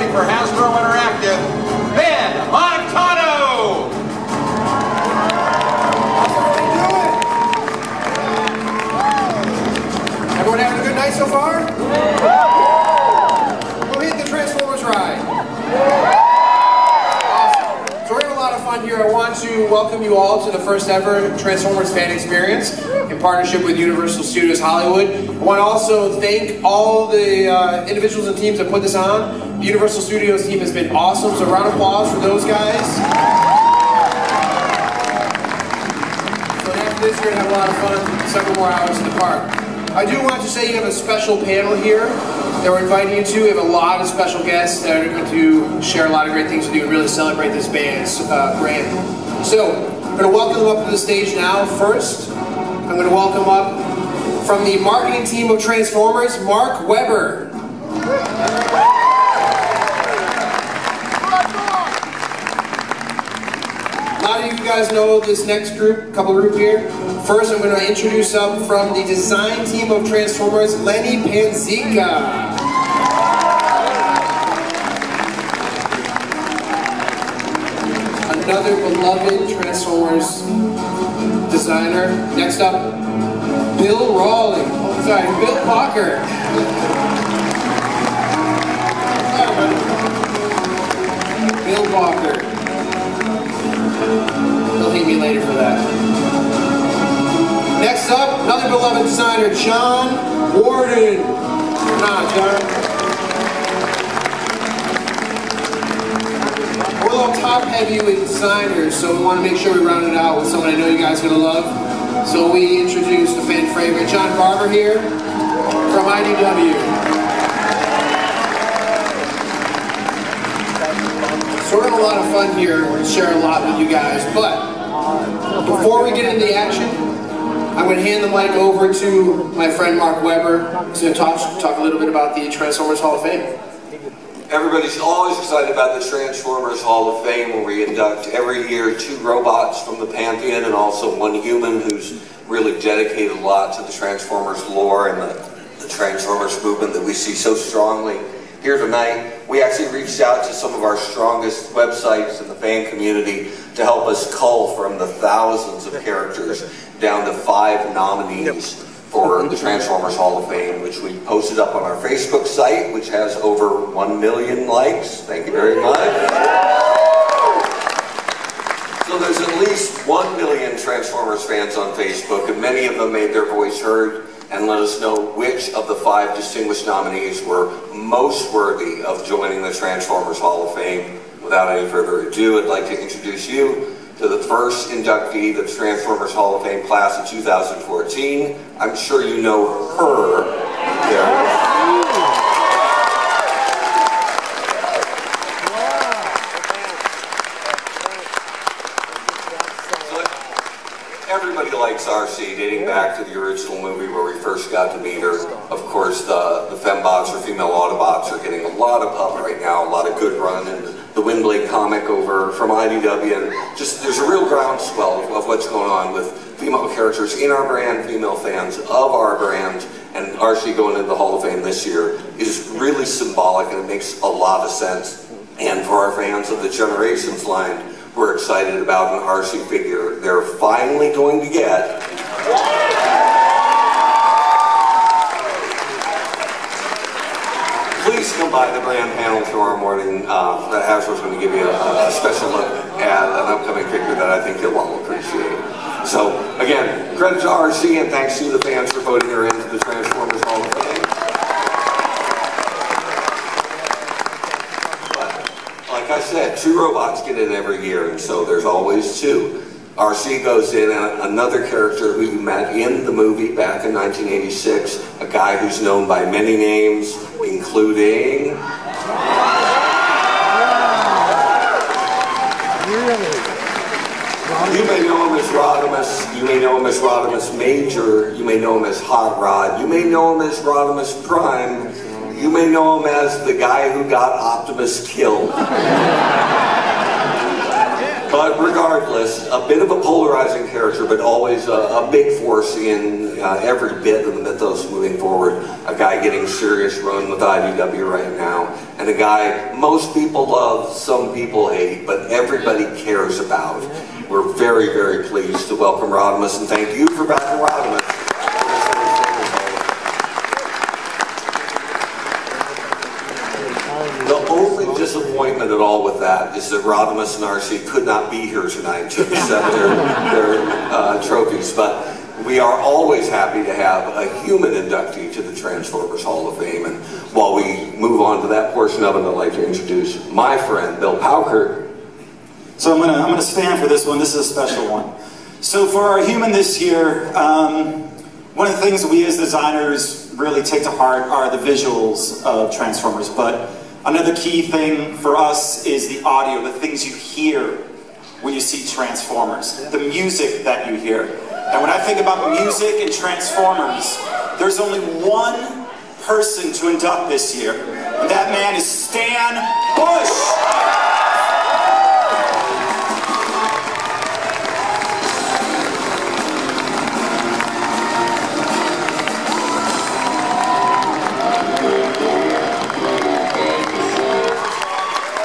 representing for Hasbro Interactive, Ben Montano! Everyone having a good night so far? We'll hit the Transformers ride. Awesome. So we're having a lot of fun here. I want to welcome you all to the first ever Transformers fan experience in partnership with Universal Studios Hollywood. I want to also thank all the individuals and teams that put this on. The Universal Studios team has been awesome, so round of applause for those guys. So after this, you're going to have a lot of fun, several more hours in the park. I do want to say you have a special panel here that we're inviting you to. We have a lot of special guests that are going to share a lot of great things with you and really celebrate this band's brand. So, I'm going to welcome them up to the stage now. First, I'm going to welcome up from the marketing team of Transformers, Mark Weber. A lot of you guys know this next group, group here. First, I'm going to introduce up from the design team of Transformers, Lenny Panzica. Another beloved Transformers designer. Next up, Bill Rawley. Oh, sorry, Bill Walker. Bill Walker. He'll hate me later for that. Next up, another beloved designer, John Warden. Come on, John. We're a little top heavy with designers, so we want to make sure we round it out with someone I know you guys are going to love. So we introduced the fan favorite, John Barber here from IDW. So we're having a lot of fun here. We're going to share a lot with you guys, but before we get into the action, I'm going to hand the mic over to my friend Mark Weber. He's going to talk a little bit about the Transformers Hall of Fame. Everybody's always excited about the Transformers Hall of Fame, where we induct every year 2 robots from the Pantheon and also 1 human who's really dedicated a lot to the Transformers lore and the Transformers movement that we see so strongly here tonight. We actually reached out to some of our strongest websites in the fan community to help us cull from the thousands of characters down to 5 nominees for the Transformers Hall of Fame, which we posted up on our Facebook site, which has over 1 million likes. Thank you very much. So there's at least 1 million Transformers fans on Facebook, and many of them made their voice heard and let us know which of the 5 distinguished nominees were most worthy of joining the Transformers Hall of Fame. Without any further ado, I'd like to introduce you to the first inductee of the Transformers Hall of Fame class of 2014. I'm sure you know her. Everybody likes RC, dating back to the original movie where we first got to meet her. Of course, the fembots or female Autobots are getting a lot of pub right now, a lot of good run, and the Windblade comic over from IDW, and just there's a real groundswell of what's going on with female characters in our brand, female fans of our brand, and RC going into the Hall of Fame this year is really symbolic, and it makes a lot of sense. And for our fans of the Generations line, we're excited about an RC figure they're finally going to get. Please come by the brand panel tomorrow morning. Hasbro's going to give you a special look at an upcoming figure that I think you'll all appreciate. So, again, credit to RC and thanks to the fans for voting her into the Transformers Hall of Fame. But, like I said, 2 robots get in every year, and so there's always 2. RC goes in, and another character who you met in the movie back in 1986, a guy who's known by many names, including... You may know him as Rodimus, you may know him as Rodimus Major, you may know him as Hot Rod, you may know him as Rodimus Prime, you may know him as the guy who got Optimus killed. But regardless, a bit of a polarizing character, but always a big force in every bit of the mythos moving forward. A guy getting serious run with IDW right now. and a guy most people love, some people hate, but everybody cares about. We're very, very pleased to welcome Rodimus, and thank you for backing Rodimus. The only disappointment at all with that is that Rodimus and RC could not be here tonight to accept their trophies, but we are always happy to have a human inductee to the Transformers Hall of Fame. And while we move on to that portion of it, I'd like to introduce my friend, Bill Pauker. So I'm gonna stand for this one. This is a special one. So for our human this year, one of the things we as designers really take to heart are the visuals of Transformers. But another key thing for us is the audio, the things you hear when you see Transformers, the music that you hear. And when I think about music and Transformers, there's only one person to induct this year, and that man is Stan Bush!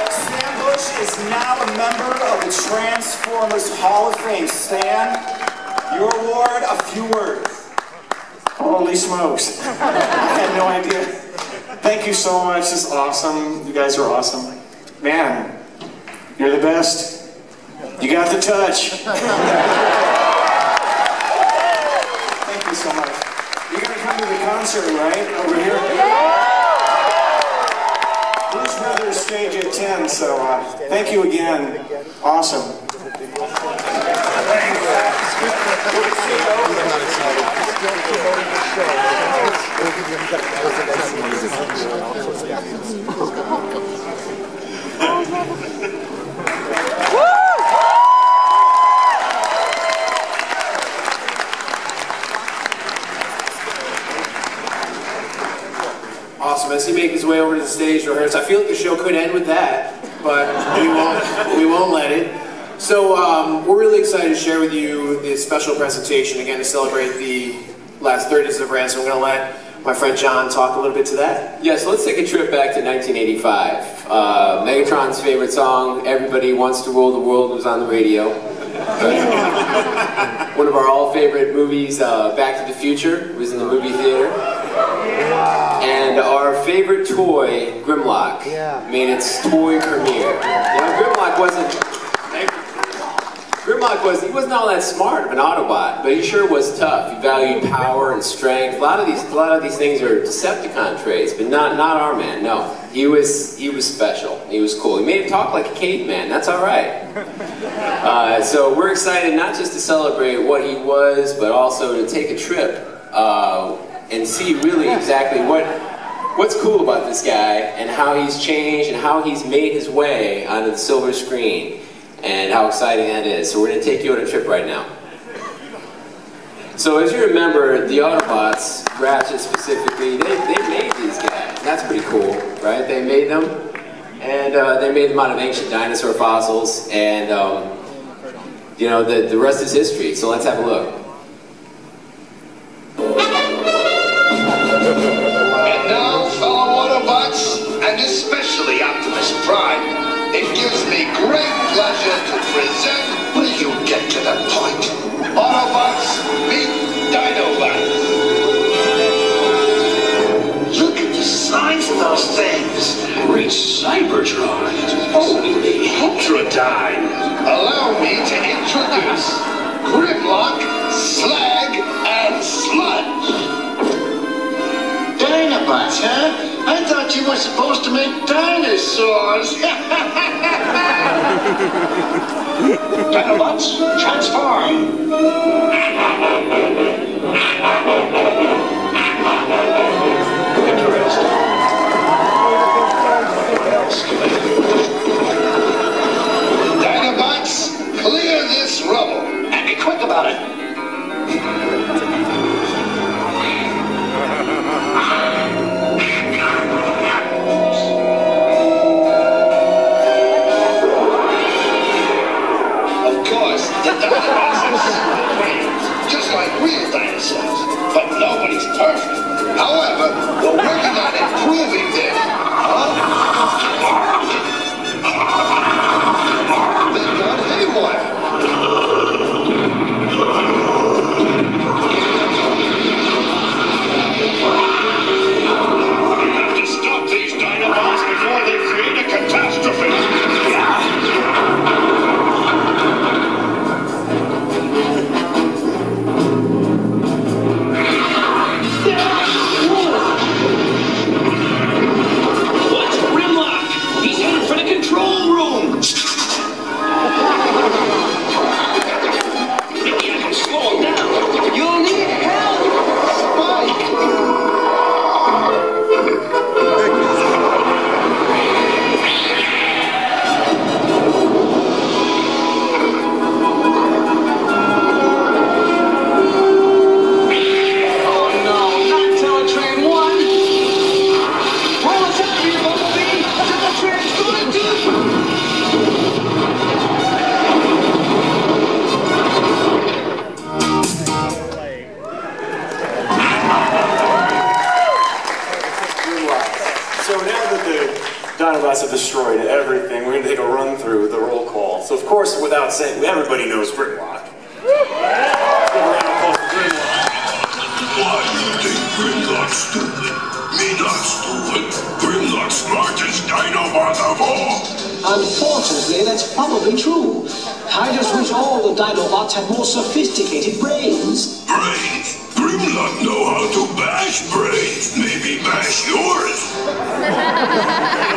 Stan Bush is now a member of the Transformers Hall of Fame. Stan, your award, a few words. Holy smokes. I had no idea. Thank you so much. This is awesome. You guys are awesome. Man, you're the best. You got the touch. Thank you so much. You're going to come to the concert, right? Over here? Blues Brothers stage at 10, so thank you again. Awesome. Awesome. As he makes his way over to the stage to rehearse, I feel like the show could end with that, but we won't let it. So we're really excited to share with you this special presentation, again, to celebrate the last 30 days of the brand. So I'm going to let my friend John talk a little bit to that. Yeah, so let's take a trip back to 1985. Megatron's favorite song, Everybody Wants to Rule the World, was on the radio. One of our all-favorite movies, Back to the Future, was in the movie theater. And our favorite toy, Grimlock, made its toy premiere. You know, he wasn't all that smart of an Autobot, but he sure was tough. He valued power and strength. A lot of these things are Decepticon traits, but not our man. No, he was special. He was cool. He made him talk like a caveman. That's all right. So we're excited not just to celebrate what he was, but also to take a trip and see really exactly what's cool about this guy and how he's changed and how he's made his way onto the silver screen. And how exciting that is. So we're going to take you on a trip right now. So as you remember, the Autobots, Ratchet specifically, they made these guys. That's pretty cool, right? They made them, and they made them out of ancient dinosaur fossils, and you know, the rest is history. So let's have a look. And now, fellow Autobots, and especially Optimus Prime, it gives me great pleasure to present. Will you get to the point? Autobots meet Dinobots. Look at the size of those things. Great Cybertron. Holy Ultradyne. Allow me to introduce Grimlock, Slag, and Sludge. Dinobots, huh? I thought you were supposed to make dinosaurs. Dinobots, transform. Interesting. Dinobots, clear this rubble. And be quick about it. Just like real dinosaurs, but nobody's perfect. However, we're working on improving them. Huh? destroyed everything. We're going to take a run through the roll call. So, of course, without saying, everybody knows Grimlock. Give a round of applause for Grimlock. Why do you think Grimlock's stupid? Me not stupid. Grimlock's smartest Dinobot of all. Unfortunately, that's probably true. I just wish all the Dinobots had more sophisticated brains. Brains? Grimlock know how to bash brains. Maybe bash yours. Give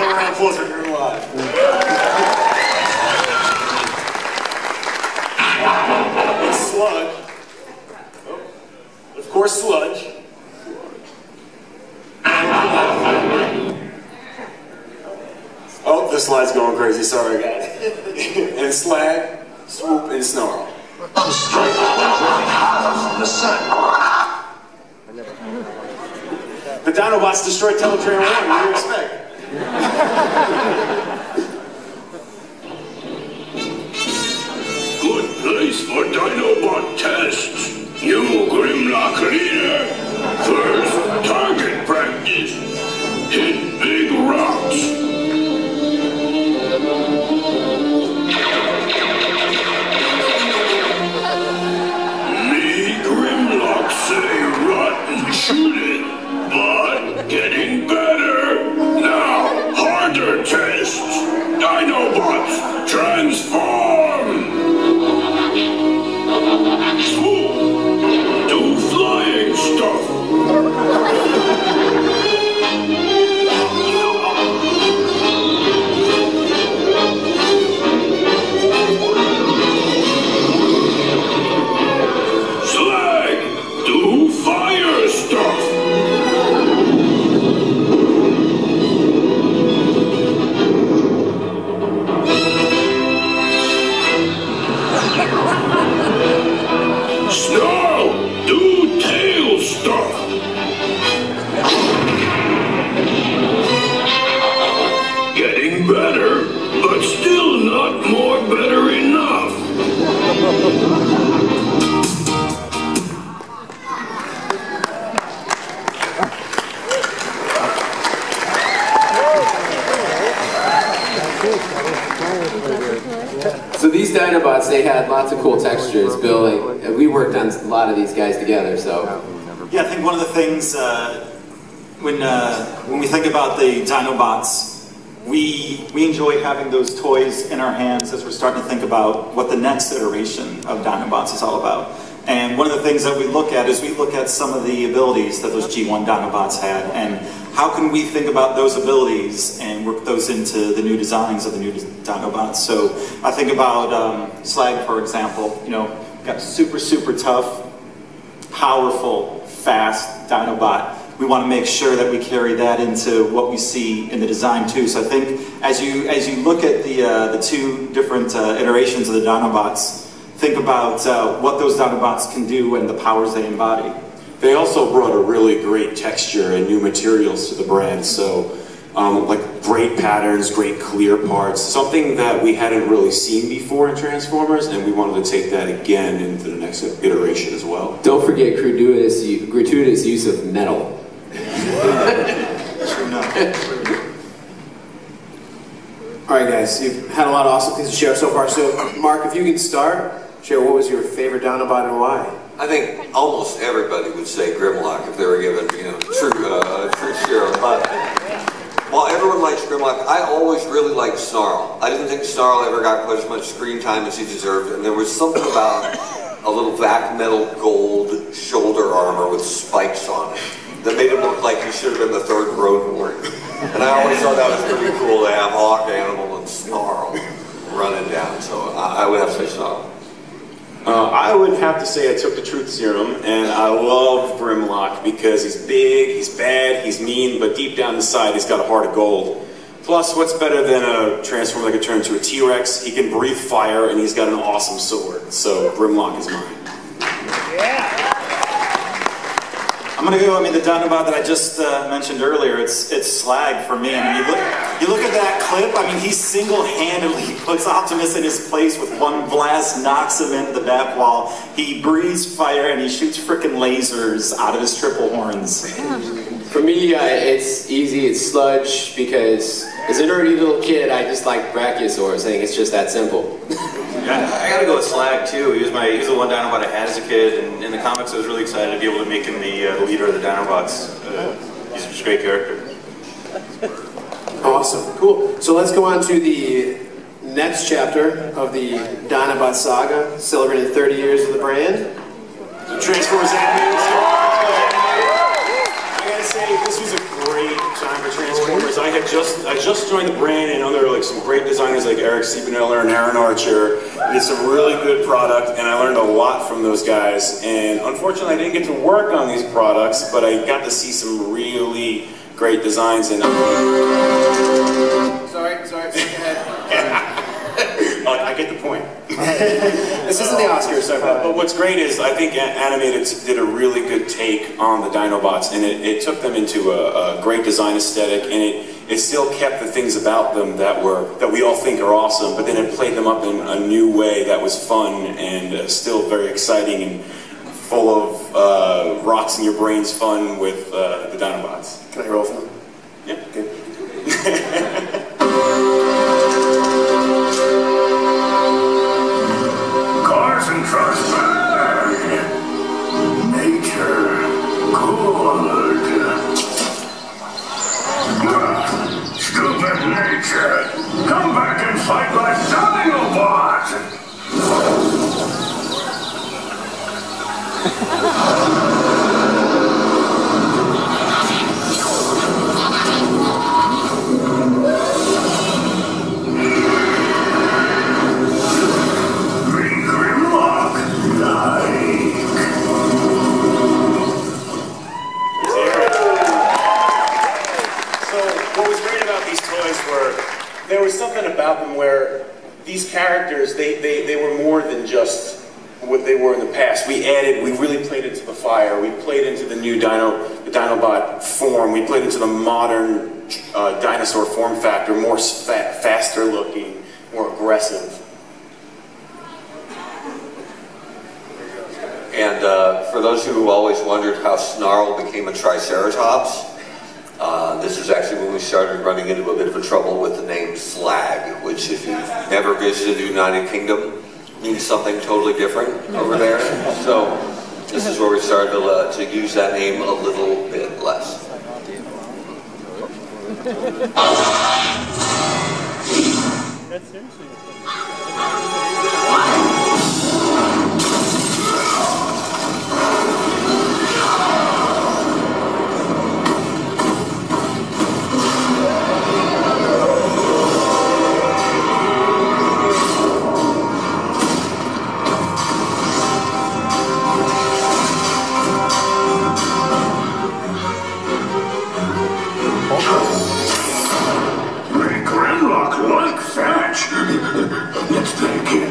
a round of applause for Grimlock. Sludge. Oh. Of course, Sludge. Oh, the slide's going crazy. Sorry, guys. And Slag, Swoop, and Snarl. I'm straight from the sun. The Dinobots destroyed Teletrain 1. What do you expect? Good place for Dinobot tests. New Grimlock leader. First, target practice. Hit big rocks. Me, Grimlock, say run and shoot it. But getting better. Now, harder tests. Dinobots, transform. Swoop. Do flying stuff. Slag. Do fire stuff. Snarl, do tail stuff. Getting better, but still not more better enough. So these Dinobots, they had lots of cool textures. Bill, we worked on a lot of these guys together, so. Yeah, I think one of the things when we think about the Dinobots, we enjoy having those toys in our hands as we're starting to think about what the next iteration of Dinobots is all about. And one of the things that we look at is we look at some of the abilities that those G1 Dinobots had, and how can we think about those abilities and work those into the new designs of the new Dinobots. So I think about Slag, for example. You know, got super, super tough, powerful, fast Dinobot. We want to make sure that we carry that into what we see in the design too. So I think as you look at the two different iterations of the Dinobots, think about what those Dinobots can do and the powers they embody. They also brought a really great texture and new materials to the brand, so like great patterns, great clear parts, something that we hadn't really seen before in Transformers, and we wanted to take that again into the next iteration as well. Don't forget gratuitous use of metal. Alright guys, you've had a lot of awesome things to share so far, so Mark, if you could start, share what was your favorite Dinobot and why? I think almost everybody would say Grimlock if they were given, you know, true share. But while everyone likes Grimlock, I always really liked Snarl. I didn't think Snarl ever got quite as much screen time as he deserved, and there was something about a little vac metal gold shoulder armor with spikes on it that made him look like he should have been the third Roadhorn. And I always thought that was pretty cool to have Hawk Animal and Snarl running down. So I would have to say Snarl. I would have to say I took the Truth Serum, and I love Grimlock because he's big, he's bad, he's mean, but deep down inside he's got a heart of gold. Plus, what's better than a Transformer that can turn into a T-Rex? He can breathe fire, and he's got an awesome sword. So Grimlock is mine. Yeah. I'm gonna go. I mean, the Dinobot that I just mentioned earlier, it's Slag for me. I mean, you look at that clip. I mean, he single-handedly puts Optimus in his place with one blast, knocks him into the back wall. He breathes fire and he shoots frickin' lasers out of his triple horns. For me, it's easy. It's Sludge because As a nerdy little kid, I just like Brachiosaurus. I think it's just that simple. Yeah, I gotta go with Slag too. He was the one Dinobot I had as a kid, and in the comics I was really excited to be able to make him the leader of the Dinobots. He's just a great character. Awesome, cool. So let's go on to the next chapter of the Dinobot saga, celebrating 30 years of the brand. So Transformers animated stuff. I gotta say, this was a great time for Transformers. I just joined the brand, and under like some great designers like Eric Siebeneller and Aaron Archer. We did some really good product, and I learned a lot from those guys. And unfortunately, I didn't get to work on these products, but I got to see some really great designs. And Sorry, go ahead. I get the point. This isn't the Oscars, sorry. But what's great is I think Animated did a really good take on the Dinobots, and it took them into a great design aesthetic, and it still kept the things about them that we all think are awesome, but then it played them up in a new way that was fun and still very exciting and full of rocks in your brains fun with the Dinobots. Can I roll for them? Yeah. Okay. Cars and trucks burn. Nature, good. Stupid nature. Come back and fight like Dinobot. There was something about them where these characters, they were more than just what they were in the past. We really played into the fire. We played into the new Dinobot form. We played into the modern dinosaur form factor, more faster looking, more aggressive. And for those who always wondered how Snarl became a Triceratops, this is actually when we started running into a bit of a trouble with the name Slag, which if you've never visited the United Kingdom, means something totally different over there. So this is where we started to use that name a little bit less. Let's play again.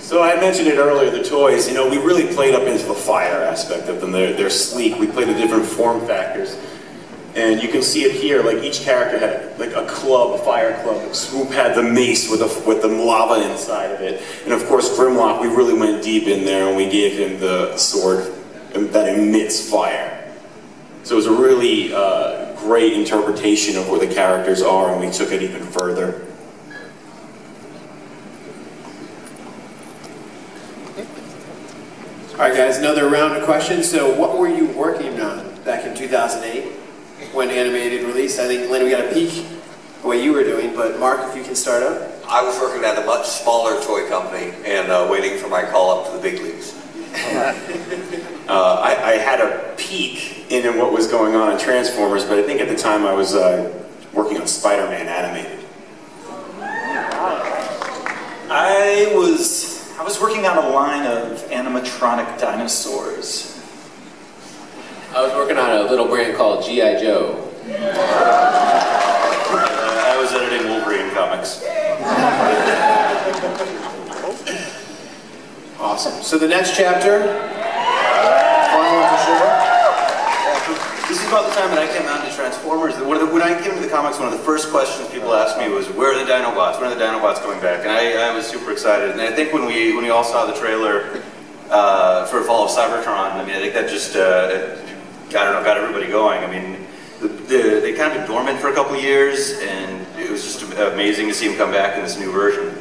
So I mentioned it earlier, the toys, you know, we really played up into the fire aspect of them. They're sleek. We played the different form factors. And you can see it here, like each character had like a club, a fire club. Swoop had the mace with the lava inside of it. And of course Grimlock, we really went deep in there and we gave him the sword that emits fire. So it was a really great interpretation of where the characters are, and we took it even further. Alright guys, another round of questions. So what were you working on back in 2008 when Animated released? I think, Lynn, we got a peek at what you were doing, but Mark, if you can start up. I was working at a much smaller toy company and waiting for my call up to the big leagues. I had a peek in what was going on in Transformers, but I think at the time I was working on Spider-Man Animated. I was working on a line of animatronic dinosaurs. I was working on a little brand called G.I. Joe. I was editing Wolverine comics. Awesome. So the next chapter, fun one for sure. This is about the time that I came out to Transformers. When I came into the comics, one of the first questions people asked me was, "Where are the Dinobots? When are the Dinobots coming back?" And I was super excited. And I think when we all saw the trailer, for Fall of Cybertron. I mean, I think that just, I don't know, got everybody going. I mean, they kind of been dormant for a couple of years, and it was just amazing to see them come back in this new version.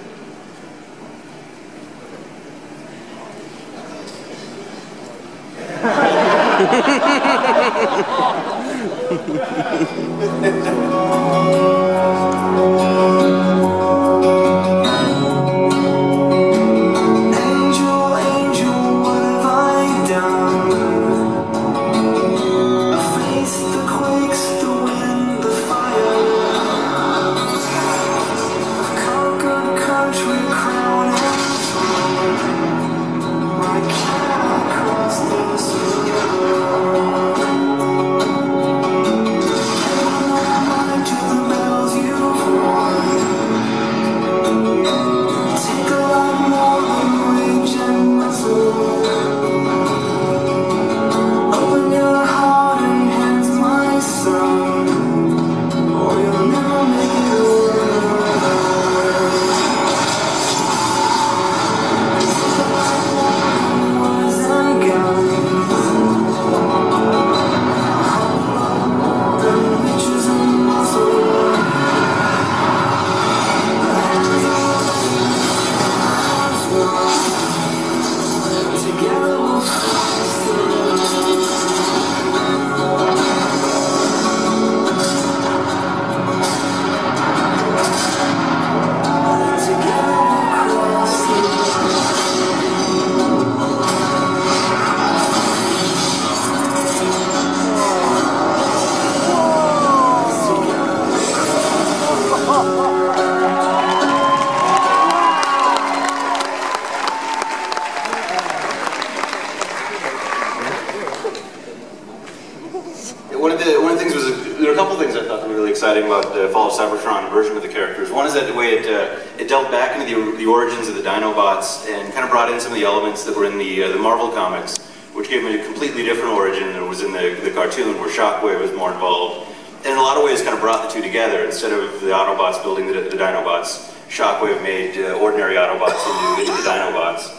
Exciting about the Fall of Cybertron version of the characters. One is that the way it delved back into the origins of the Dinobots and kind of brought in some of the elements that were in the Marvel comics, which gave them a completely different origin than was in the cartoon, where Shockwave was more involved. And in a lot of ways kind of brought the two together. Instead of the Autobots building the Dinobots, Shockwave made ordinary Autobots into the Dinobots.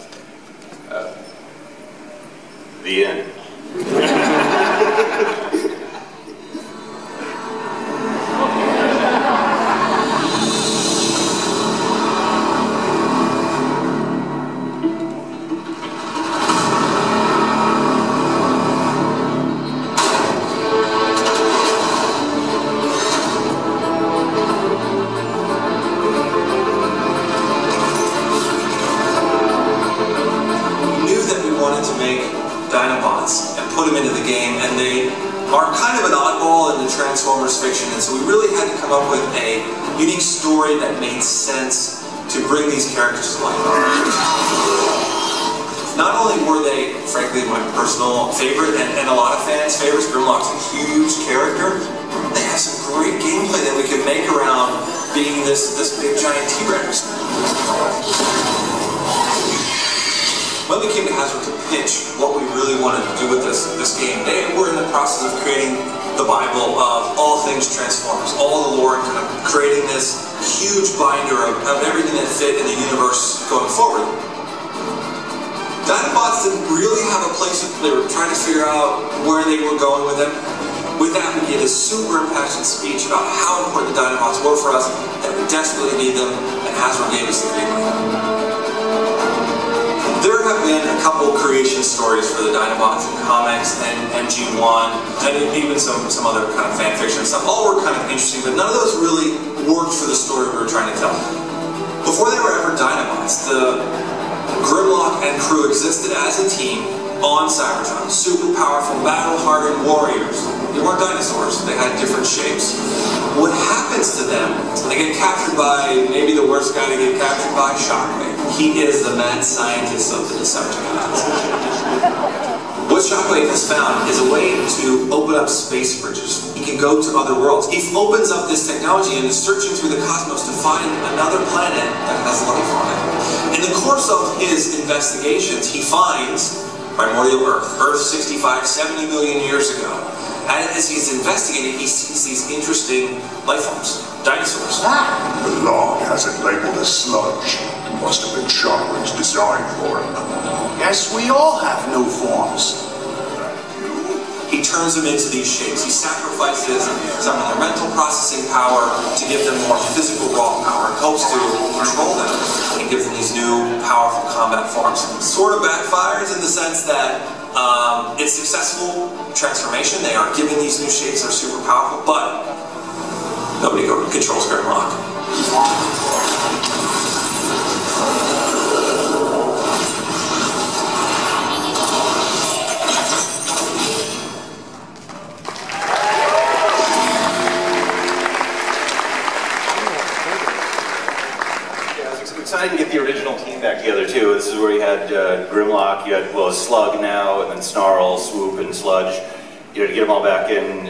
The end. Dinobots and put them into the game, and they are kind of an oddball in the Transformers fiction, and so we really had to come up with a unique story that made sense to bring these characters to life. Not only were they, frankly, my personal favorite and a lot of fans' favorites, Grimlock's a huge character, they have some great gameplay that we could make around being this big giant T-Rex. When we came to Hasbro to pitch what we really wanted to do with this game, they were in the process of creating the Bible of all things Transformers, all the lore, and kind of creating this huge binder of everything that fit in the universe going forward. Dinobots didn't really have a place. They were trying to figure out where they were going with them. With that, we gave a super impassioned speech about how important the Dinobots were for us, that we desperately need them, and Hasbro gave us the green light. There have been a couple creation stories for the Dinobots in comics and G1, and even some other kind of fan fiction stuff. All were kind of interesting, but none of those really worked for the story we were trying to tell. Before they were ever Dinobots, the Grimlock and crew existed as a team on Cybertron. Super powerful, battle-hardened warriors. They weren't dinosaurs, they had different shapes. What happens to them? They get captured by maybe the worst guy to get captured by, Shockwave. He is the mad scientist of the Decepticons. What Shockwave has found is a way to open up space bridges. He can go to other worlds. He opens up this technology and is searching through the cosmos to find another planet that has life on it. In the course of his investigations, he finds primordial Earth, Earth 65, 70 million years ago. And as he's investigating, he sees these interesting life forms, dinosaurs. The log has it labeled as sludge. Must have been Shockwave's design for him. Yes, we all have new forms. He turns them into these shapes. He sacrifices some of their mental processing power to give them more physical raw power. It helps to control them and give them these new powerful combat forms. Sort of backfires in the sense that it's successful transformation. They are giving these new shapes that are super powerful, but nobody controls Grimlock. Excited to get the original team back together too. This is where you had Grimlock, you had Slug now, and then Snarl, Swoop, and Sludge. You know, to get them all back in,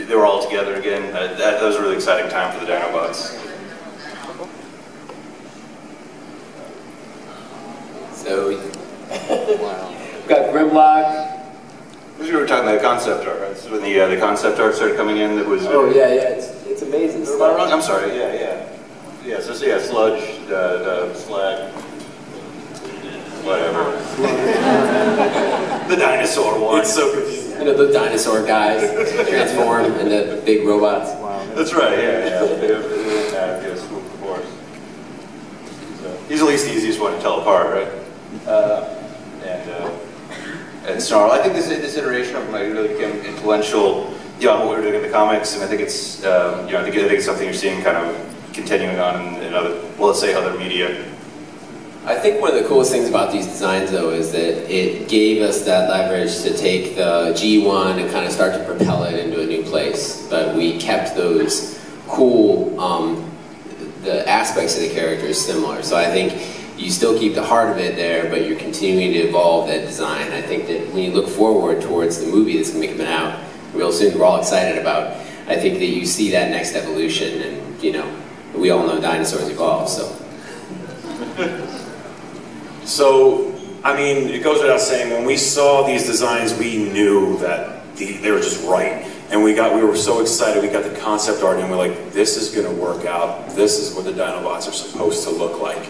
they were all together again. That was a really exciting time for the Dinobots. So we've got Grimlock. We were talking about the concept art, right? This is when the concept art started coming in. That was. Oh yeah, it's amazing. Am I wrong? I'm sorry. Yeah. Yeah, so yeah, Sludge, the Slag, whatever. The dinosaur one. It's so confusing. You know, the dinosaur guys transform into big robots. That's right, yeah. Swoop, of course. He's at least the easiest one to tell apart, right? And Snarl. I think this iteration of him really became influential, on what we were doing in the comics, and I think it's, I think it's something you're seeing kind of continuing on in other, well, let's say other media. I think one of the coolest things about these designs, though, is that it gave us that leverage to take the G1 and kind of start to propel it into a new place. But we kept those cool, the aspects of the characters similar. So I think you still keep the heart of it there, but you're continuing to evolve that design. I think that when you look forward towards the movie that's going to be coming out real soon, we're all excited about, I think that you see that next evolution, and, you know, we all know dinosaurs evolve, so. So, I mean, it goes without saying, when we saw these designs, we knew that they were just right. And we were so excited, we got the concept art, and we're like, this is gonna work out. This is what the Dinobots are supposed to look like.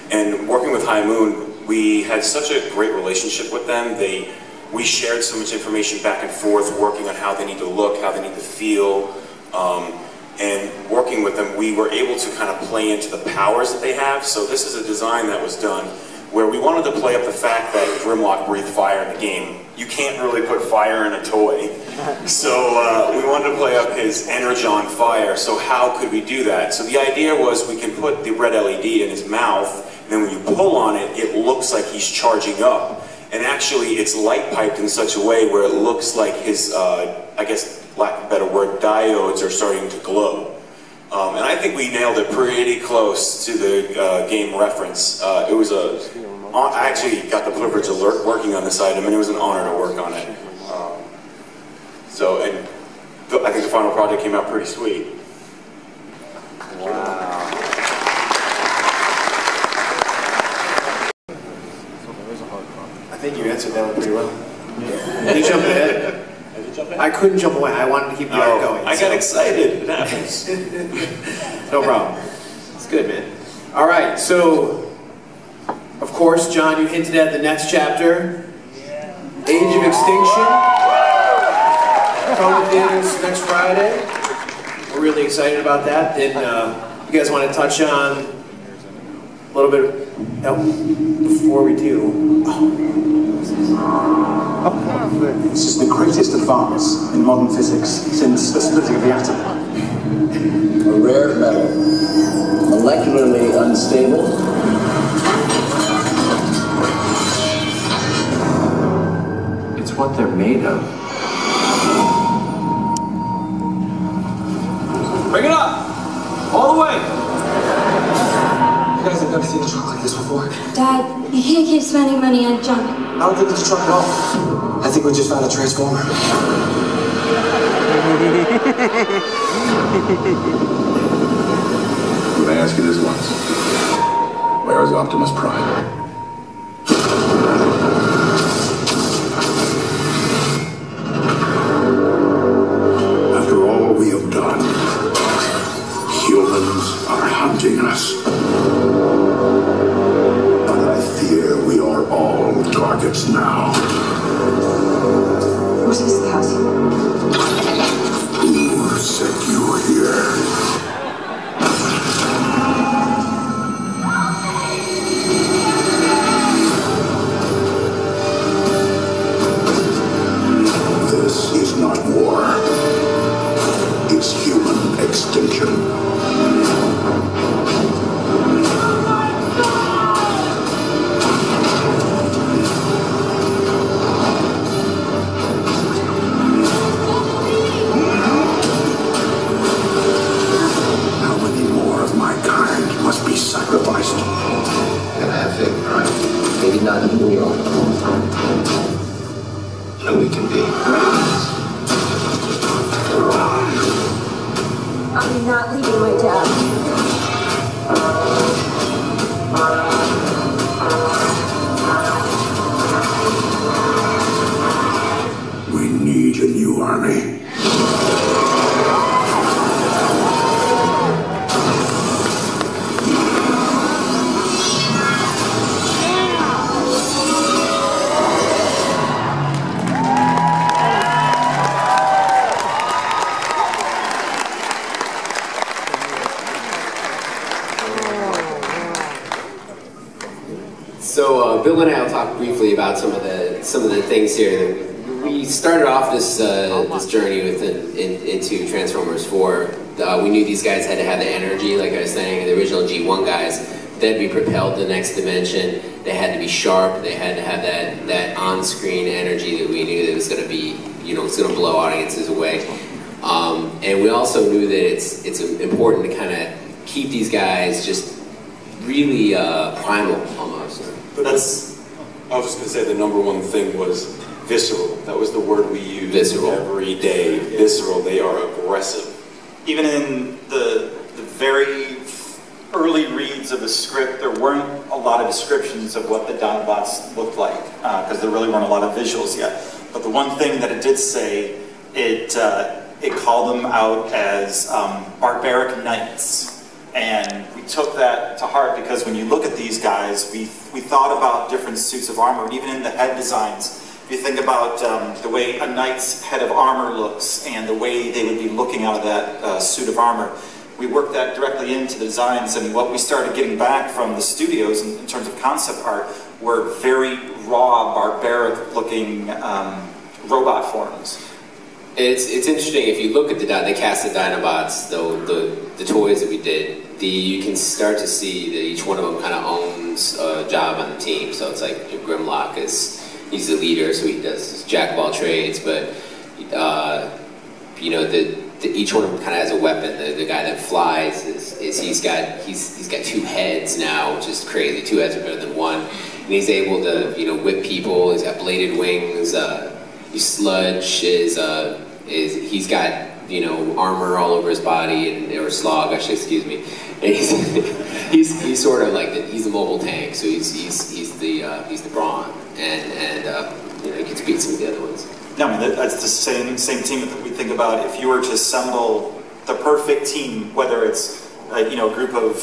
And working with High Moon, we had such a great relationship with them. We shared so much information back and forth, working on how they need to look, how they need to feel. And working with them, we were able to kind of play into the powers that they have. So this is a design that was done where we wanted to play up the fact that Grimlock breathed fire in the game. You can't really put fire in a toy. So we wanted to play up his energon fire. So how could we do that? So the idea was we can put the red LED in his mouth, and then when you pull on it, it looks like he's charging up. And actually, it's light piped in such a way where it looks like his, I guess, lack of a better word, diodes are starting to glow. And I think we nailed it pretty close to the game reference. It was I actually got the privilege of working on this item, and it was an honor to work on it. I think the final project came out pretty sweet. Wow. I think you answered that one pretty well. Did you jump ahead? I couldn't jump away. I wanted to keep the art going. I got excited. It happens. No problem. It's good, man. All right, so, of course, John, you hinted at the next chapter. Age of Extinction. Coming to theaters next Friday. We're really excited about that. And you guys want to touch on a little bit before we do. This is the greatest advance in modern physics since the splitting of the atom. A rare metal, molecularly unstable. It's what they're made of. Bring it up! All the way! You guys have never seen a truck like this before? Dad, you can't keep spending money on junk. I don't think it's a truck at all. I think we just found a transformer. Let me ask you this once. Where is Optimus Prime? After all we have done, humans are hunting us. that we can be. I'm not leaving my dad. We need a new army. So Bill and I will talk briefly about some of the things here. We started off this this journey into Transformers 4. We knew these guys had to have the energy, like I was saying, the original G1 guys. They'd be propelled to the next dimension. They had to be sharp. They had to have that on-screen energy that we knew that was going to be, it's going to blow audiences away. And we also knew that it's important to kind of keep these guys just really primal almost. But I was just going to say the number one thing was visceral. That was the word we used every day. Visceral. They are aggressive. Even in the very early reads of the script, there weren't a lot of descriptions of what the Dinobots looked like, because there really weren't a lot of visuals yet. But the one thing that it did say, it called them out as barbaric knights. And we took that to heart because when you look at these guys, we thought about different suits of armor, and even in the head designs, if you think about the way a knight's head of armor looks and the way they would be looking out of that suit of armor, we worked that directly into the designs. And what we started getting back from the studios in terms of concept art were very raw, barbaric-looking robot forms. It's interesting, if you look at the cast of Dinobots, the toys that we did, you can start to see that each one of them kind of owns a job on the team. So it's like Grimlock he's the leader, so he does his jack of all trades, but each one of them kind of has a weapon. The guy that flies he's got two heads now, which is crazy. Two heads are better than one, and he's able to whip people. He's got bladed wings. Sludge he's got armor all over his body, or Slog, excuse me. And he's sort of like he's a mobile tank, so he's the brawn, and he can beat some of the other ones. No, I mean that's the same team that we think about. If you were to assemble the perfect team, whether it's a group of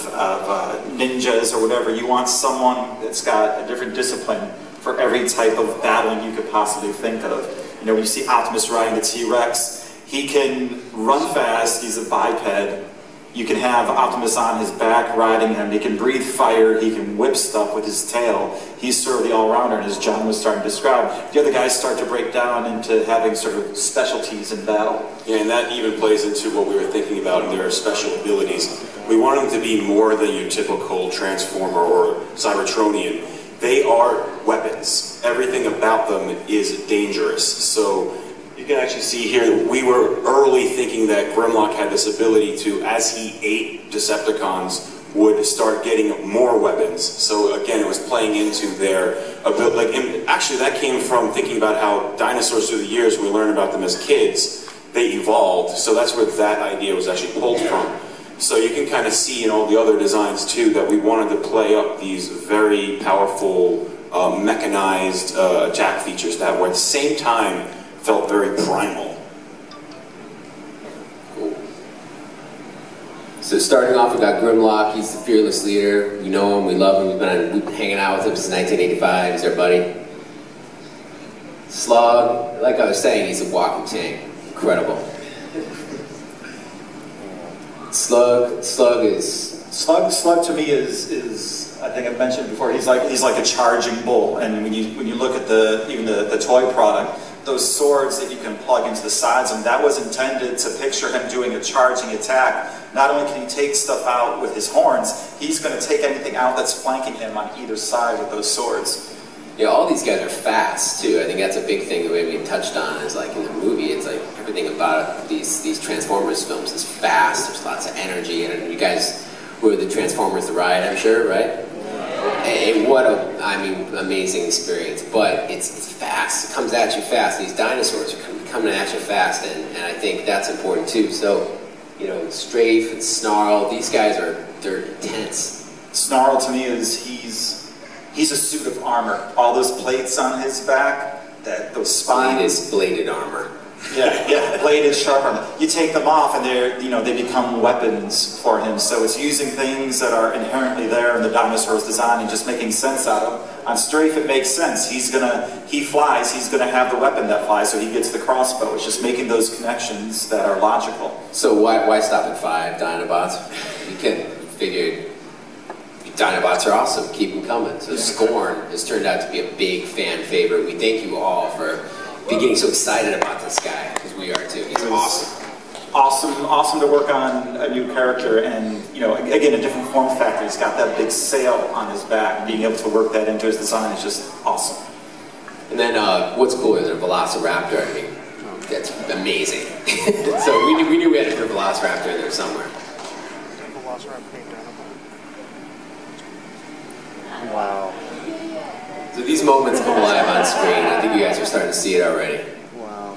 ninjas or whatever, you want someone that's got a different discipline for every type of battling you could possibly think of. When you see Optimus riding the T-Rex, he can run fast, he's a biped. You can have Optimus on his back riding him, he can breathe fire, he can whip stuff with his tail. He's sort of the all-rounder, and as John was starting to describe, the other guys start to break down into having sort of specialties in battle. Yeah, and that even plays into what we were thinking about in their special abilities. We want them to be more than your typical Transformer or Cybertronian. They are weapons. Everything about them is dangerous. So you can actually see here, we were early thinking that Grimlock had this ability to, as he ate Decepticons, would start getting more weapons. So again, it was playing into their ability. And actually that came from thinking about how dinosaurs through the years, we learned about them as kids, they evolved. So that's where that idea was actually pulled from. So you can kind of see in all the other designs too that we wanted to play up these very powerful mechanized attack features that were at the same time felt very primal. Cool. So starting off, we got Grimlock. He's the fearless leader. We know him, we love him. We've been hanging out with him since 1985. He's our buddy. Slug, like I was saying, he's a walking tank. Incredible. Slug to me is I think I've mentioned before, he's like a charging bull. And when you look at even the toy product, those swords that you can plug into the sides of them, that was intended to picture him doing a charging attack. Not only can he take stuff out with his horns, he's going to take anything out that's flanking him on either side with those swords. Yeah, all these guys are fast too. I think that's a big thing that we haven't even touched on. Is like in the movie, it's like everything about these Transformers films is fast. There's lots of energy, and you guys were the Transformers the ride, I'm sure, right? Hey, what a amazing experience, but it's fast. It comes at you fast. These dinosaurs are coming at you fast, and I think that's important too. So, you know, Strafe and Snarl, these guys they're intense. Snarl to me is he's a suit of armor. All those plates on his back, those spines. Bladed armor. Yeah, bladed, sharp armor. You take them off, and they become weapons for him. So it's using things that are inherently there in the dinosaur's design and just making sense out of them. On Strafe, it makes sense. He flies. He's gonna have the weapon that flies, so he gets the crossbow. It's just making those connections that are logical. So why stop at 5 Dinobots? You can figure Dinobots are awesome. Keep them coming. So Scorn has turned out to be a big fan favorite. We thank you all for getting so excited about this guy, because we are too. He's awesome. Awesome to work on a new character, and again, a different form factor. He's got that big sail on his back. Being able to work that into his design is just awesome. And then what's cooler than a Velociraptor? I mean, that's amazing. So we knew we had a Velociraptor in there somewhere. Wow. So these moments come live on screen. I think you guys are starting to see it already. Wow.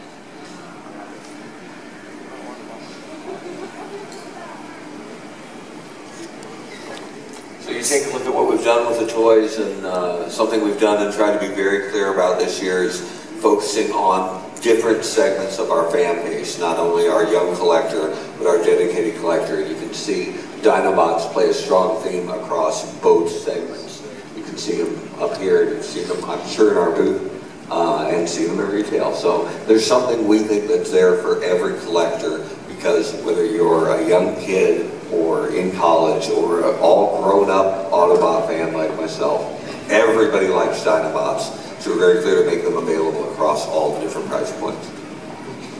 So you take a look at what we've done with the toys, and something we've done and tried to be very clear about this year is focusing on different segments of our fan base, not only our young collector, but our dedicated collector. You can see Dinobots play a strong theme across both segments. You can see them up here, you can see them, I'm sure, in our booth, and see them in retail. So there's something we think that's there for every collector, because whether you're a young kid or in college or an all grown-up Autobot fan like myself, everybody likes Dinobots. So we're very clear to make them available across all the different price points.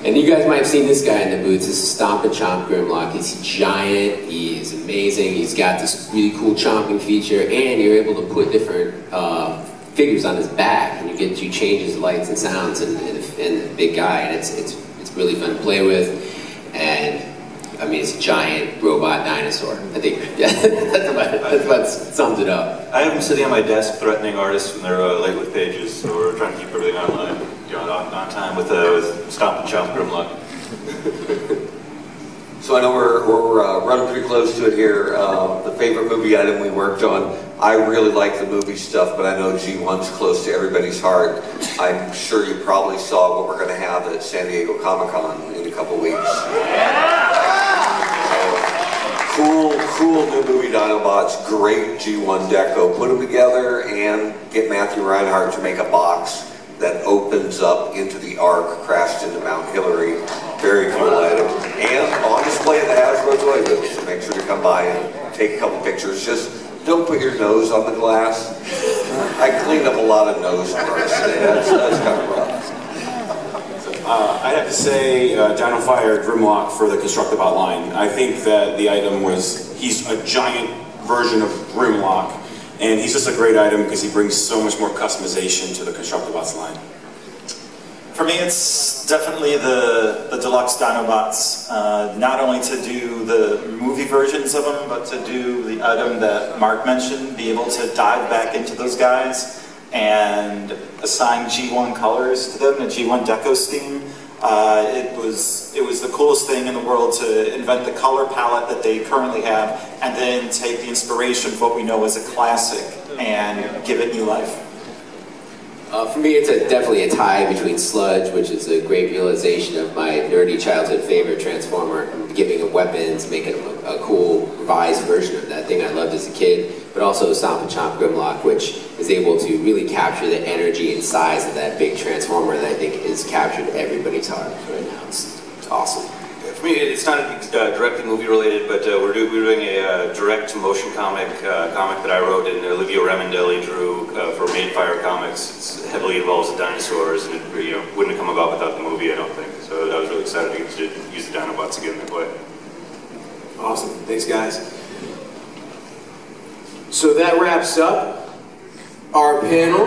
And you guys might have seen this guy in the booths. This is Stomp and Chomp Grimlock. He's giant, he's amazing, he's got this really cool chomping feature, and you're able to put different figures on his back, and you change his lights and sounds, and the big guy, and it's really fun to play with. And I mean, it's a giant robot dinosaur. I think that's about sums it up. I have them sitting on my desk threatening artists when they're late with pages, so we're trying to keep everything online, on time with Stomp and Chomp Grimlock. So I know we're running pretty close to it here. The favorite movie item we worked on, I really like the movie stuff, but I know G1's close to everybody's heart. I'm sure you probably saw what we're going to have at San Diego Comic-Con in a couple weeks. Cool new movie Dinobots, great G1 deco. Put them together and get Matthew Reinhardt to make a box that opens up into the Ark, crashed into Mount Hillary. Very cool item. And on display at the Hasbro toy booth, so make sure to come by and take a couple pictures. Just don't put your nose on the glass. I cleaned up a lot of nose burns today. That's kind of rough. I'd have to say Dino Fire Grimlock for the Constructibot line. I think that the item he's a giant version of Grimlock, and he's just a great item because he brings so much more customization to the Constructibots line. For me, it's definitely the deluxe Dinobots, not only to do the movie versions of them, but to do the item that Mark mentioned, be able to dive back into those guys and assign G1 colors to them, a G1 deco scheme. It was the coolest thing in the world to invent the color palette that they currently have, and then take the inspiration of what we know as a classic and give it new life. For me, it's definitely a tie between Sludge, which is a great realization of my nerdy childhood favorite Transformer, giving him weapons, making him a cool revised version of that thing I loved as a kid, but also Stomp and Chomp Grimlock, which is able to really capture the energy and size of that big Transformer that I think has captured everybody's heart right now. It's awesome. For me, it's not directly movie related, but we're doing a direct motion comic that I wrote and Olivia Remendelli drew for Made Fire Comics. It heavily involves the dinosaurs, and it wouldn't have come about without the movie, I don't think. So I was really excited to get to use the Dinobots again that way. Awesome. Thanks, guys. So that wraps up our panel.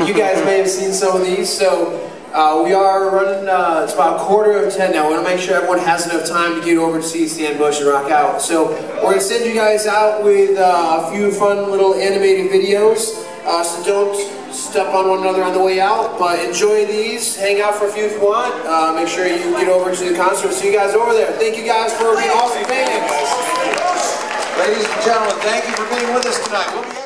You guys may have seen some of these. So We are running, it's about 9:45 now. We want to make sure everyone has enough time to get over to see Stan Bush and rock out. So we're going to send you guys out with a few fun little animated videos. So don't step on one another on the way out, but enjoy these. Hang out for a few if you want. Make sure you get over to the concert. See you guys over there. Thank you guys for being awesome fans. Ladies and gentlemen, thank you for being with us tonight. We'll be